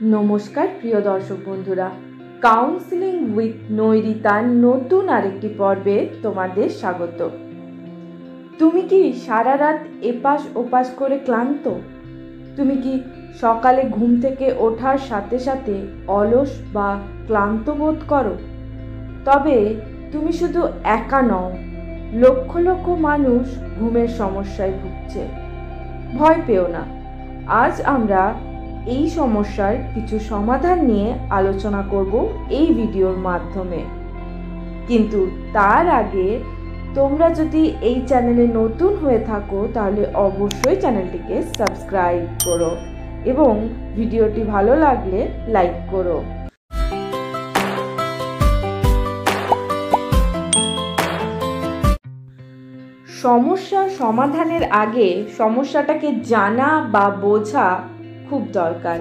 নমস্কার প্রিয় দর্শক বন্ধুরা, কাউন্সিলিং উইথ নৈরিতার নতুন আরেকটি পর্বে তোমাদের স্বাগত। তুমি কি সারা রাত এপাশ ওপাশ করে ক্লান্ত? তুমি কি সকালে ঘুম থেকে ওঠার সাথে সাথে অলস বা ক্লান্ত বোধ করো? তবে তুমি শুধু একা নও, লক্ষ লক্ষ মানুষ ঘুমের সমস্যায় ভুগছে। ভয় পেও না, আজ আমরা এই সমস্যার কিছু সমাধান নিয়ে আলোচনা করব এই ভিডিওর মাধ্যমে। কিন্তু তার আগে তোমরা যদি এই চ্যানেলে নতুন হয়ে থাকো তাহলে অবশ্যই চ্যানেলটিকে সাবস্ক্রাইব করো এবং ভিডিওটি ভালো লাগলে লাইক করো। সমস্যা সমাধানের আগে সমস্যাটাকে জানা বা বোঝা খুব দরকার।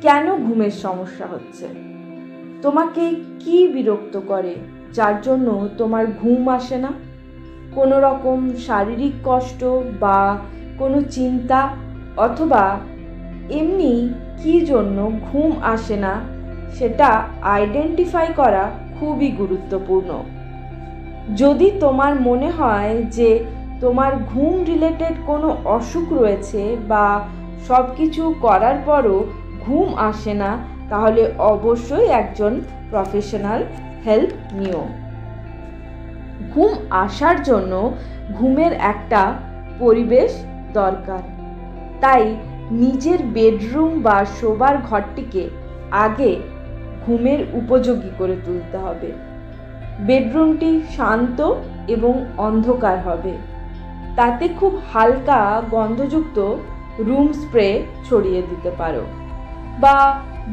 কেন ঘুমের সমস্যা হচ্ছে? তোমাকে কি বিরক্ত করে যার জন্য তোমার ঘুম আসে না? কোনো রকম শারীরিক কষ্ট বা কোনো চিন্তা, অথবা এমনি কি জন্য ঘুম আসে না সেটা আইডেন্টিফাই করা খুবই গুরুত্বপূর্ণ। যদি তোমার মনে হয় যে তোমার ঘুম রিলেটেড কোনো অসুখ রয়েছে বা সব কিছু করার পরও ঘুম আসে না, তাহলে অবশ্যই একজন প্রফেশনাল হেল্প নিও। ঘুম আসার জন্য ঘুমের একটা পরিবেশ দরকার, তাই নিজের বেডরুম বা শোবার ঘরটিকে আগে ঘুমের উপযোগী করে তুলতে হবে। বেডরুমটি শান্ত এবং অন্ধকার হবে। তাতে খুব হালকা গন্ধযুক্ত রুম স্প্রে ছড়িয়ে দিতে পারো, বা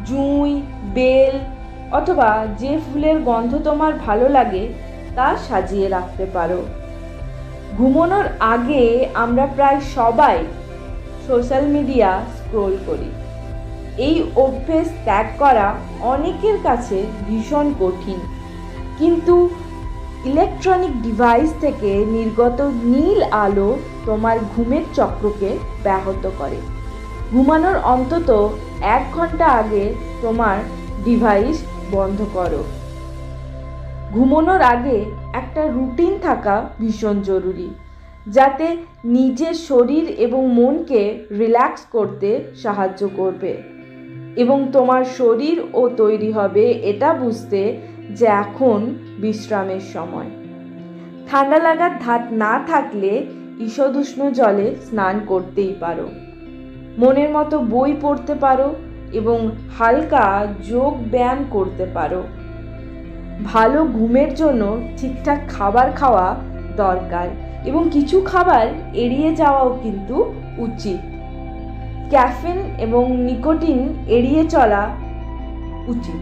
জুঁই, বেল অথবা যে ফুলের গন্ধ তোমার ভালো লাগে তা সাজিয়ে রাখতে পারো। ঘুমানোর আগে আমরা প্রায় সবাই সোশ্যাল মিডিয়া স্ক্রোল করি। এই অভ্যেস ত্যাগ করা অনেকের কাছে ভীষণ কঠিন, কিন্তু ইলেকট্রনিক ডিভাইস থেকে নির্গত নীল আলো তোমার ঘুমের চক্রকে ব্যাহত করে। ঘুমানোর অন্তত 1 ঘন্টা আগে তোমার ডিভাইস বন্ধ করো। ঘুমানোর আগে একটা রুটিন থাকা ভীষণ জরুরি, যাতে নিজের শরীর এবং মনকে রিল্যাক্স করতে সাহায্য করবে এবং তোমার শরীরও তৈরি হবে এটা বুঝতে যে এখন বিশ্রামের সময়। ঠান্ডা লাগার ধাত না থাকলে ঈষদুষ্ণ জলে স্নান করতেই পারো। মনের মতো বই পড়তে পারো এবং হালকা যোগ ব্যায়াম করতে পারো। ভালো ঘুমের জন্য ঠিকঠাক খাবার খাওয়া দরকার এবং কিছু খাবার এড়িয়ে যাওয়াও কিন্তু উচিত। ক্যাফিন এবং নিকোটিন এড়িয়ে চলা উচিত,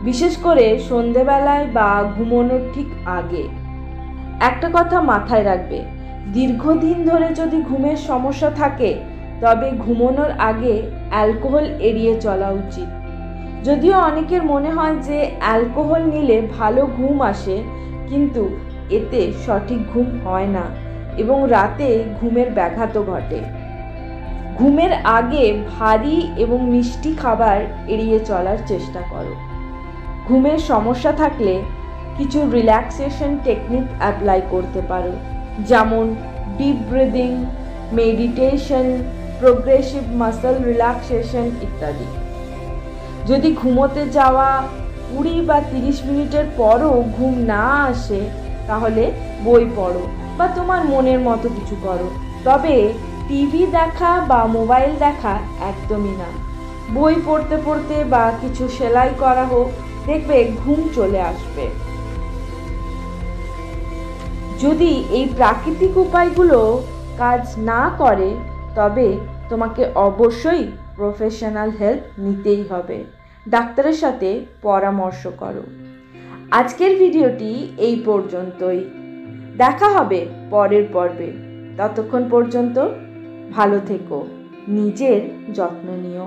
বিশেষ করে সন্ধেবেলায় বা ঘুমানোর ঠিক আগে। একটা কথা মাথায় রাখবে, দীর্ঘদিন ধরে যদি ঘুমের সমস্যা থাকে তবে ঘুমানোর আগে অ্যালকোহল এড়িয়ে চলা উচিত। যদিও অনেকের মনে হয় যে অ্যালকোহল নিলে ভালো ঘুম আসে, কিন্তু এতে সঠিক ঘুম হয় না এবং রাতে ঘুমের ব্যাঘাতও ঘটে। ঘুমের আগে ভারী এবং মিষ্টি খাবার এড়িয়ে চলার চেষ্টা করো। ঘুমের সমস্যা থাকলে কিছু রিল্যাক্সেশন টেকনিক অ্যাপ্লাই করতে পারো, যেমন deep breathing, meditation, progressive muscle relaxation ইত্যাদি। যদি ঘুমোতে যাওয়া 20 বা 30 মিনিটের পরও ঘুম না আসে, তাহলে বই পড়ো বা তোমার মনের মতো কিছু করো। তবে টিভি দেখা বা মোবাইল দেখা একদমই না। বই পড়তে পড়তে বা কিছু সেলাই করা হোক, দেখবে ঘুম চলে আসবে। যদি এই প্রাকৃতিক উপায়গুলো কাজ না করে তবে তোমাকে অবশ্যই প্রফেশনাল হেল্প নিতেই হবে। ডাক্তারের সাথে পরামর্শ করো। আজকের ভিডিওটি এই পর্যন্তই। দেখা হবে পরের পর্বে। ততক্ষণ পর্যন্ত ভালো থেকো, নিজের যত্ন নিও।